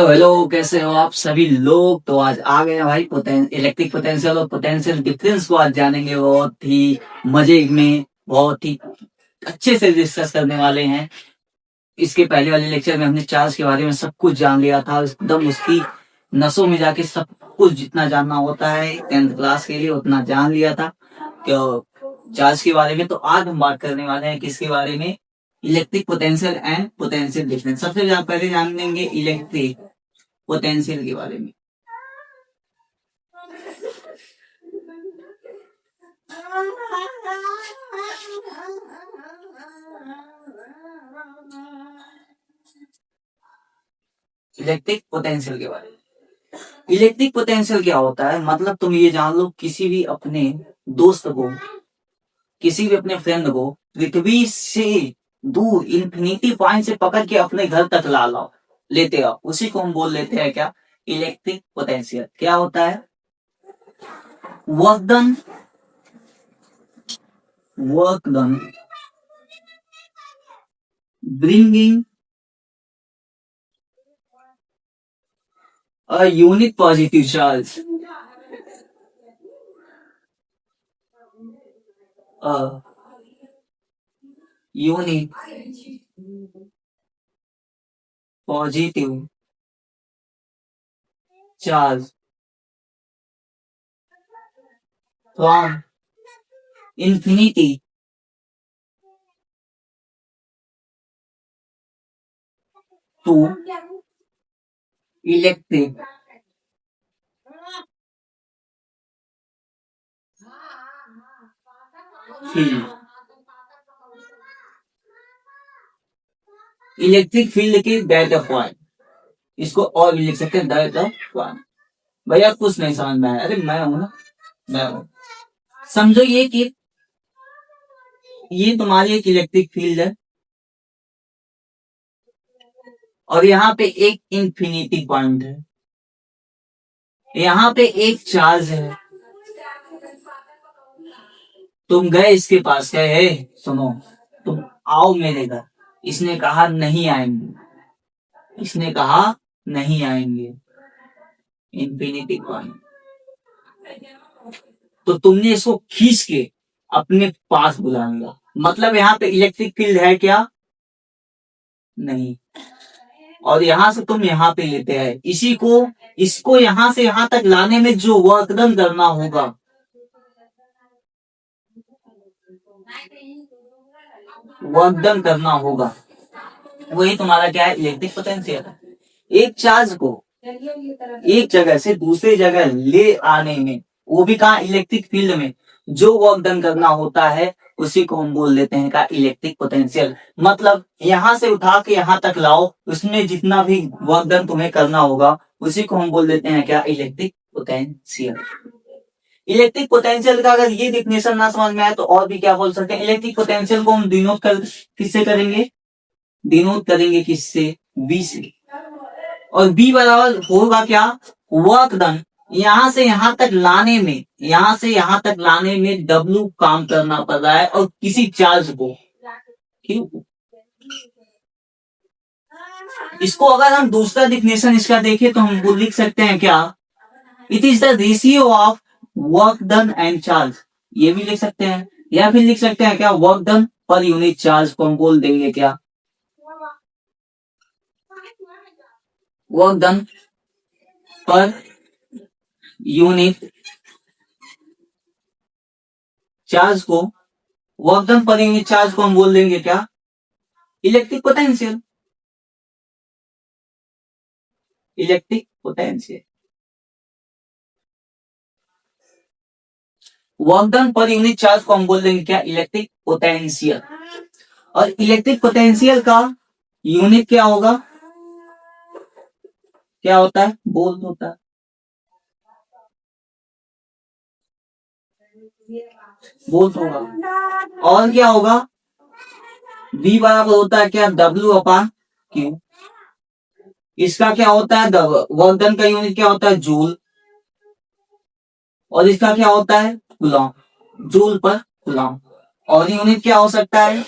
तो हेलो, कैसे हो आप सभी लोग। तो आज आ गए हैं भाई इलेक्ट्रिक पोटेंशियल और पोटेंशियल डिफरेंस को आज जानेंगे। बहुत ही मजे में, बहुत ही अच्छे से डिस्कस करने वाले हैं। इसके पहले वाले लेक्चर में हमने चार्ज के बारे में सब कुछ जान लिया था, एकदम उसकी नसों में जाके सब कुछ जितना जानना होता है 10th क्लास के लिए उतना जान लिया था चार्ज के बारे में। तो आज हम बात करने वाले हैं किसके बारे में? Electric potential and potential difference. सबसे पहले जान लेंगे इलेक्ट्रिक पोटेंशियल के बारे में। इलेक्ट्रिक पोटेंशियल के बारे में, इलेक्ट्रिक पोटेंशियल क्या होता है? मतलब तुम ये जान लो, किसी भी अपने दोस्त को, किसी भी अपने फ्रेंड को पृथ्वी से दूर इंफिनिटी पॉइंट से पकड़ के अपने घर तक ला लाओ, लेते आओ, उसी को हम बोल लेते हैं क्या? Electric potential. क्या होता है? Work done, work done bringing a unit positive charge, a unit positive charge from infinity to electric field। Electric field की दैट ऑफ पॉइंट, इसको और भी लिख सकते हैं दैट ऑफ पॉइंट। भैया कुछ नहीं समझ में आया? अरे मैं हूं ना, मैं हूं। समझो ये कि ये तुम्हारी एक इलेक्ट्रिक फील्ड है और यहाँ पे एक इंफिनिटी पॉइंट है, यहाँ पे एक चार्ज है। तुम गए इसके पास, गए हे सुनो, तुम आओ मेरे घर। इसने कहा नहीं आएंगे, इसने कहा नहीं आएंगे, इंफिनिटी पॉइंट। तो तुमने इसको खींच के अपने पास बुला लिया, मतलब यहाँ पे इलेक्ट्रिक फील्ड है क्या? नहीं। और यहां से तुम यहाँ पे लेते हैं इसी को, इसको यहां से यहां तक लाने में जो वर्क डन करना होगा, वर्क डन करना होगा, वही तुम्हारा क्या है? इलेक्ट्रिक पोटेंशियल है। एक चार्ज को एक जगह से दूसरी जगह ले आने में, वो भी कहा? इलेक्ट्रिक फील्ड में जो वर्क डन करना होता है उसी को हम बोल देते हैं का इलेक्ट्रिक पोटेंशियल। मतलब यहां से उठा के यहां तक लाओ, उसमें जितना भी वर्क डन तुम्हें करना होगा उसी को हम बोल देते हैं क्या? Electric potential. इलेक्ट्रिक पोटेंशियल का अगर ये डिफिनेशन ना समझ में आए तो और भी क्या बोल सकते हैं? इलेक्ट्रिक पोटेंशियल को हम डिनोट कर किससे करेंगे? डिनोट करेंगे किससे? V से। और B बराबर होगा क्या? वर्क डन यहां से यहां तक लाने में, यहां से यहां तक लाने में W काम करना पड़ रहा है और किसी चार्ज को, क्यों? इसको अगर हम दूसरा डिफिनेशन इसका देखें तो हम वो लिख सकते हैं क्या? It is the ratio of work done and charge, ये भी लिख सकते हैं। या फिर लिख सकते हैं क्या? Work done per unit charge को हम बोल देंगे क्या? Work done per unit charge को, work done per unit charge को हम बोल देंगे क्या? Electric potential. Electric potential, work done per unit charge को हम बोल देंगे क्या? Electric potential. और इलेक्ट्रिक पोटेंशियल का यूनिट क्या होगा? क्या होता है? वोल्ट होता है। वोल्ट होगा। और क्या होगा? V बराबर होता है क्या? W upon Q। इसका क्या होता है? वर्क डन का यूनिट क्या होता है? जूल। और इसका क्या होता है? कूलॉम। जूल पर कूलॉम। और यूनिट क्या हो सकता है?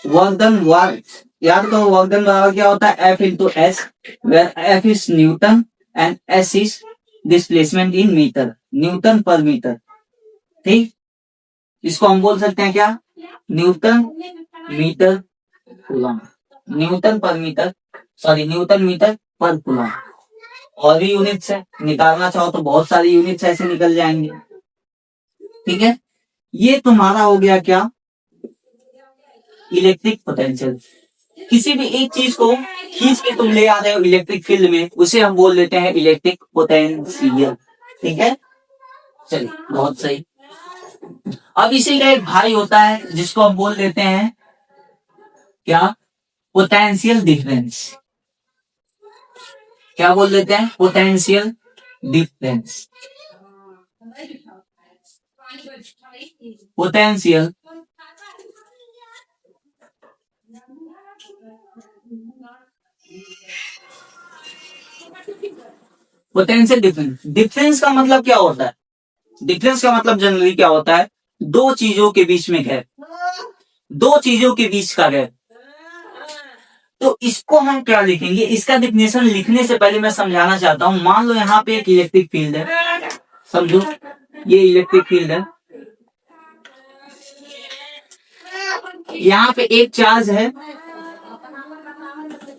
वर्क डन वर्क याद करो वर्क डन बराबर क्या होता है, F into S, where F is newton and S is displacement in metre, newton per metre. ठीक, इसको हम बोल सकते हैं क्या, newton metre coulomb, newton per metre, sorry newton metre per coulomb. और भी यूनिट्स है, निकालना चाहो तो बहुत सारी यूनिट्स ऐसे निकल जाएंगे। ठीक है, ये तुम्हारा हो गया क्या, इलेक्ट्रिक पोटेंशियल। किसी भी एक चीज को खींच के तुम ले आ रहे हो इलेक्ट्रिक फील्ड में, उसे हम बोल देते हैं इलेक्ट्रिक पोटेंशियल। ठीक है, चलिए बहुत सही। अब इसी का एक भाई होता है जिसको हम बोल देते हैं क्या, पोटेंशियल डिफरेंस। क्या बोल देते हैं, potential difference. Potential potential difference, difference का मतलब क्या होता है, डिफरेंस का मतलब जनरली क्या होता है, दो चीजों के बीच में गैप, दो चीजों के बीच का गैप। तो इसको हम क्या लिखेंगे, इसका डिफिनेशन लिखने से पहले मैं समझाना चाहता हूं। मान लो यहाँ पे एक इलेक्ट्रिक फील्ड है, समझो ये इलेक्ट्रिक फील्ड है, यहाँ पे एक चार्ज है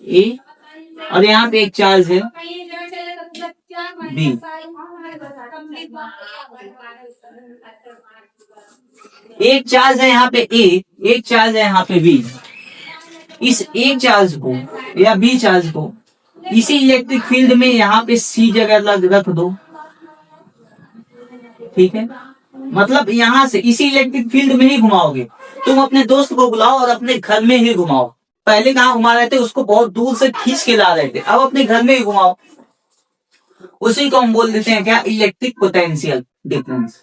ए और यहाँ पे एक चार्ज है बी। एक चार्ज है यहाँ पे ए, एक चार्ज है यहाँ पे बी। इस एक चार्ज को या बी चार्ज को इसी इलेक्ट्रिक फील्ड में यहाँ पे सी जगह रख दो। ठीक है, मतलब यहाँ से इसी इलेक्ट्रिक फील्ड में ही घुमाओगे। तुम अपने दोस्त को बुलाओ और अपने घर में ही घुमाओ। पहले कहाँ घुमा रहे थे, उसको बहुत दूर से खींच के ला रहे थे, अब अपने घर में ही घुमाओ। उसी को हम बोल देते हैं क्या, electric potential difference,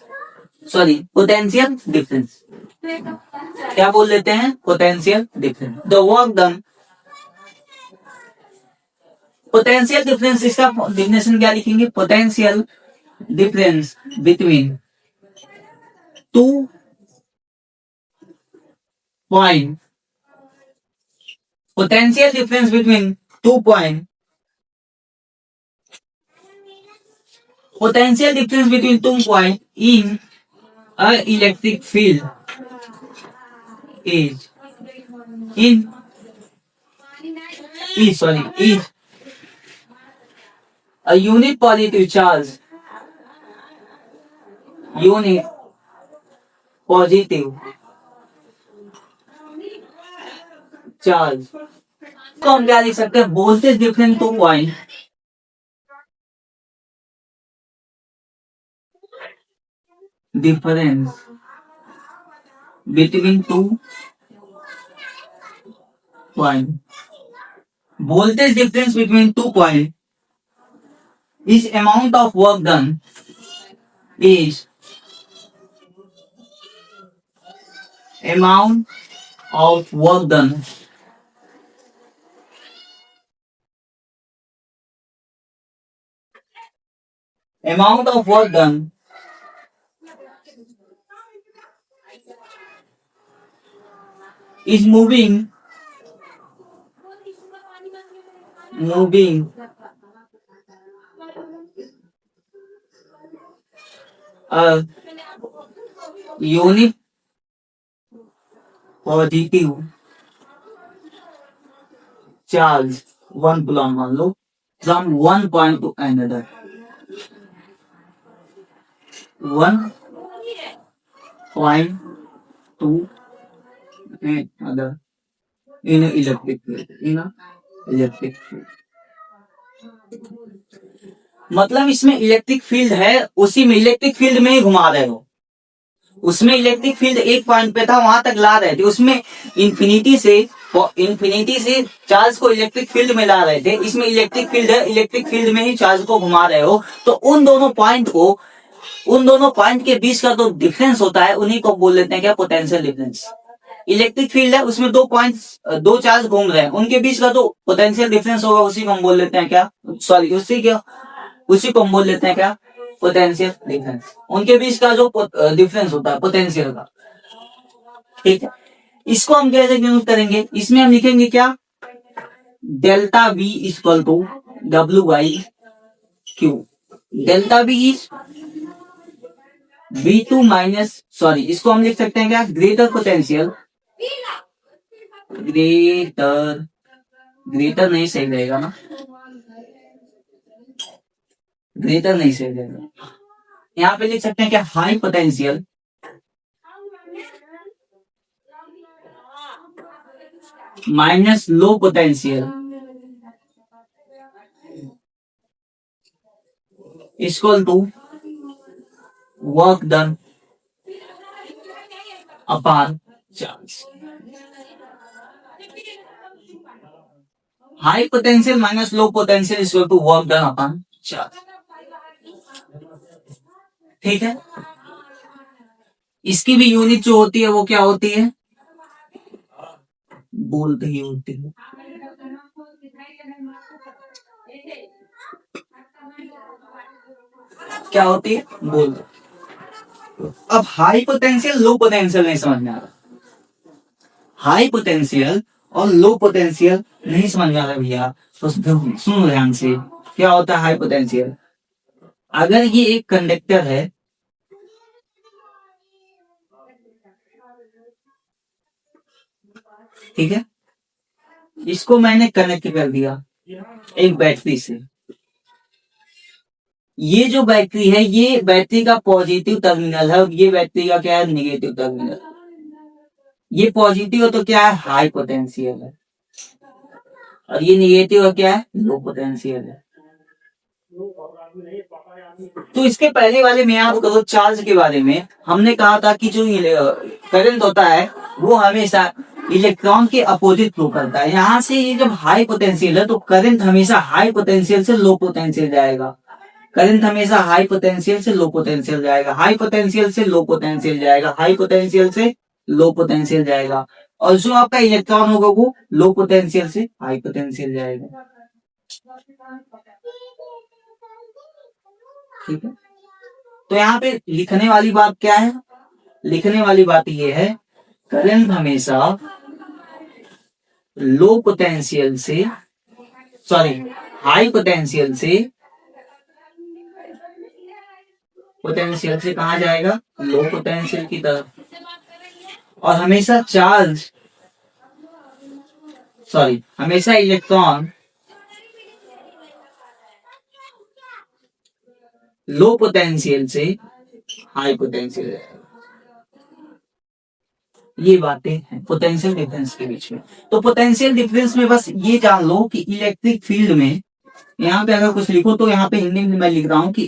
sorry potential difference. क्या बोल देते हैं, potential difference. The work done, potential difference, इसका डिफिनेशन क्या लिखेंगे, potential difference between two point, potential difference between 2 point, potential difference between 2 points in a electric field is is a unit positive charge, unit positive charge। तो हम क्या लिख सकते हैं, voltage difference 2 point, difference between 2 point, voltage difference between 2 point is amount of work done, is amount of work done amount of work done is moving a unit positive charge 1 coulomb, मान लो, from one point to another, 1 point to another in an electric field, in a electric field. मतलब इसमें electric field है, उसी में electric field में ही घुमा रहे हो। उसमें इलेक्ट्रिक फील्ड एक पॉइंट पे था, वहां तक ला रहे थे, उसमें इन्फिनिटी से चार्ज को इलेक्ट्रिक फील्ड में ला रहे थे। इसमें इलेक्ट्रिक फील्ड है, इलेक्ट्रिक फील्ड में ही चार्ज को घुमा रहे हो। तो उन दोनों पॉइंट के बीच का जो डिफरेंस होता है, उन्हीं को बोल लेते हैं क्या, पोटेंशियल डिफरेंस। इलेक्ट्रिक फील्ड है, उसमें दो चार्ज घूम रहे हैं, उनके बीच का जो पोटेंशियल डिफरेंस होगा उसी को हम बोल लेते हैं क्या, सॉरी उसी को हम बोल लेते हैं क्या, पोटेंशियल डिफरेंस। उनके बीच का जो डिफरेंस होता है पोटेंशियल का। ठीक है, इसको हम कैसे यूज करेंगे, इसमें हम लिखेंगे क्या, delta V equal to W/Q। Delta V is V2 minus, sorry इसको हम लिख सकते हैं क्या, ग्रेटर पोटेंशियल, ग्रेटर, ग्रेटर नहीं सही रहेगा ना, ग्रेटर नहीं सही रहेगा, यहाँ पे लिख सकते हैं क्या, high potential minus low potential equal to work done upon charge. High potential minus low potential equal to work done upon charge. ठीक है, इसकी भी यूनिट जो होती है वो क्या होती है, बोल्ट ही होती है। क्या होती है, बोल्ट। अब हाई पोटेंशियल लो पोटेंशियल नहीं समझ में आ रहा, हाई पोटेंशियल और लो पोटेंशियल नहीं समझ में आ रहा भैया, तो सुनो ध्यान से, क्या होता है हाई पोटेंशियल, अगर ये एक कंडक्टर है, ठीक है, इसको मैंने कनेक्ट कर दिया एक बैटरी से, ये जो बैटरी है ये बैटरी का पॉजिटिव टर्मिनल है और ये बैटरी का क्या है, निगेटिव टर्मिनल। ये पॉजिटिव है तो क्या है, हाई पोटेंशियल है, और ये निगेटिव है क्या है, लो पोटेंशियल है। तो इसके पहले वाले में आप करो चार्ज के बारे में, हमने कहा था कि जो करंट होता है वो हमेशा इलेक्ट्रॉन के अपोजिट फ्लो करता है। यहाँ से ये जब हाई पोटेंशियल है तो करंट हमेशा हाई पोटेंशियल से लो पोटेंशियल जाएगा, करंट हमेशा हाई पोटेंशियल से लो पोटेंशियल जाएगा, हाई पोटेंशियल से लो पोटेंशियल जाएगा, हाई पोटेंशियल से लो पोटेंशियल जाएगा, और जो आपका इलेक्ट्रॉन होगा वो लो पोटेंशियल से हाई पोटेंशियल जाएगा। ठीक है, तो यहाँ पे लिखने वाली बात क्या है, लिखने वाली बात ये है, करंट हमेशा लो पोटेंशियल से, सॉरी हाई पोटेंशियल से कहा जाएगा, लो पोटेंशियल की तरफ, और हमेशा चार्ज, सॉरी हमेशा इलेक्ट्रॉन लो पोटेंशियल से हाई पोटेंशियल है। ये बातें हैं पोटेंशियल डिफरेंस के बीच में। तो पोटेंशियल डिफरेंस में बस ये जान लो कि इलेक्ट्रिक फील्ड में, यहाँ पे अगर कुछ लिखो तो यहाँ पे हिंदी में मैं लिख रहा हूं कि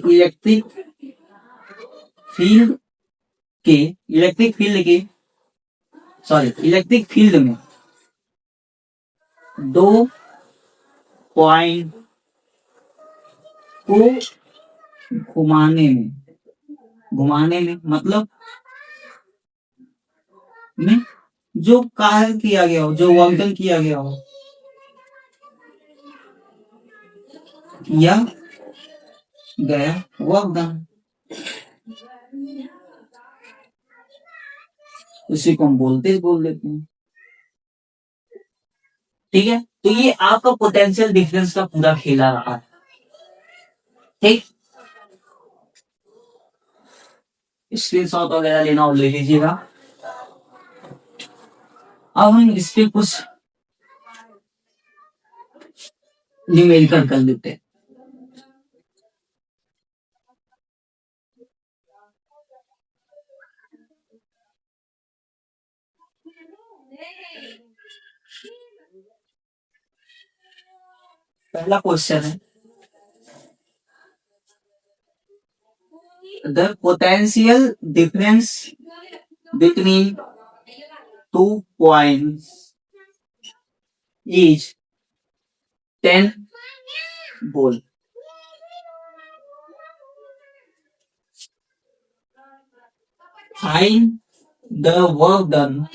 फील्ड के इलेक्ट्रिक फील्ड के सॉरी इलेक्ट्रिक फील्ड में दो पॉइंट को घुमाने में मतलब में जो कार्य किया गया हो, जो वर्क किया गया हो, किया गया वर्क डन, उसी को हम बोल देते हैं। ठीक है, तो ये आपका पोटेंशियल डिफरेंस का पूरा खेला रहा है। ठीक, स्क्रीनशॉट वगैरह लेना हो ले लीजिएगा। अब हम इस पे कुछ न्यूमेरिकल कर लेते हैं। पहला क्वेश्चन है, the potential difference between 2 points is 10 volt. Find the work done.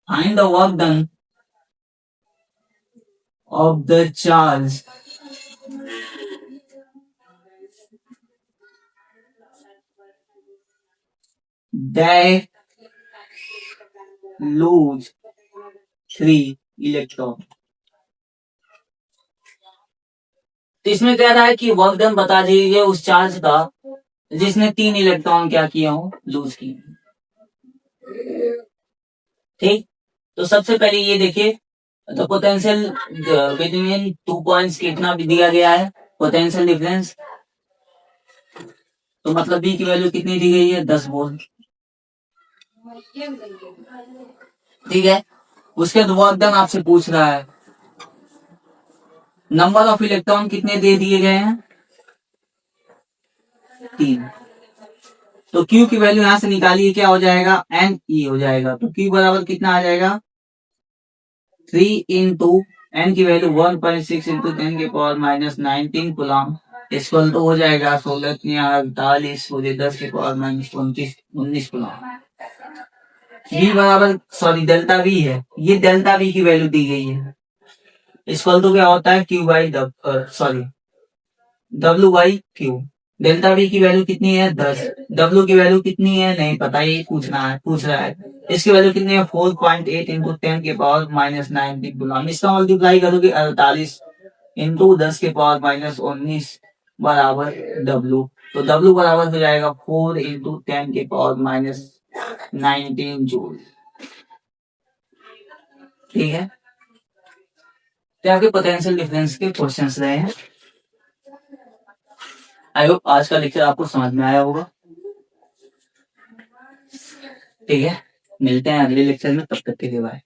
Find the work done of the charge they lose 3 electron. तो इसमें कह रहा है कि वर्क डन बता दीजिए उस चार्ज का जिसने 3 इलेक्ट्रॉन क्या किया हो, लूज किए। ठीक, तो सबसे पहले ये देखिए, तो पोटेंशियल बिटवीन 2 पॉइंट्स कितना भी दिया गया है, पोटेंशियल डिफरेंस, तो मतलब बी की वैल्यू कितनी दी गई है, 10 वोल्ट। ठीक है, उसके बाद वर्क डन आपसे पूछ रहा है नंबर ऑफ इलेक्ट्रॉन कितने दे दिए गए हैं, 3। तो Q की वैल्यू यहां से निकालिए, क्या हो जाएगा, Ne हो जाएगा। तो Q बराबर कितना आ जाएगा, 3 इंटू एन की वैल्यू 1.6 इंटू 10 के power minus 19 coulomb equal to हो जाएगा 16 पूरे 10 के पावर माइनस 19 कूलम। V बराबर सॉरी डेल्टा V है, ये डेल्टा V की वैल्यू दी गई है, इक्वल टू क्या होता है, Q by sorry W by Q। Delta V की वैल्यू कितनी है, 10। W की वैल्यू कितनी है, नहीं पता, ये पूछ रहा है। इसकी वैल्यू कितनी है, 4.8 इंटू 10 के पावर माइनस 19 गुलाम। इसका मल्टीप्लाई करोगे 48 इंटू 10 के पावर माइनस 19 बराबर W। तो W बराबर हो जाएगा 4 इंटू 10 के पावर माइनस 19 जूल। ठीक है, तो आपके पोटेंशियल डिफरेंस के क्वेश्चंस रहे हैं। आई होप आज का लेक्चर आपको समझ में आया होगा। ठीक है, मिलते हैं अगले लेक्चर में, तब तक के लिए बाय।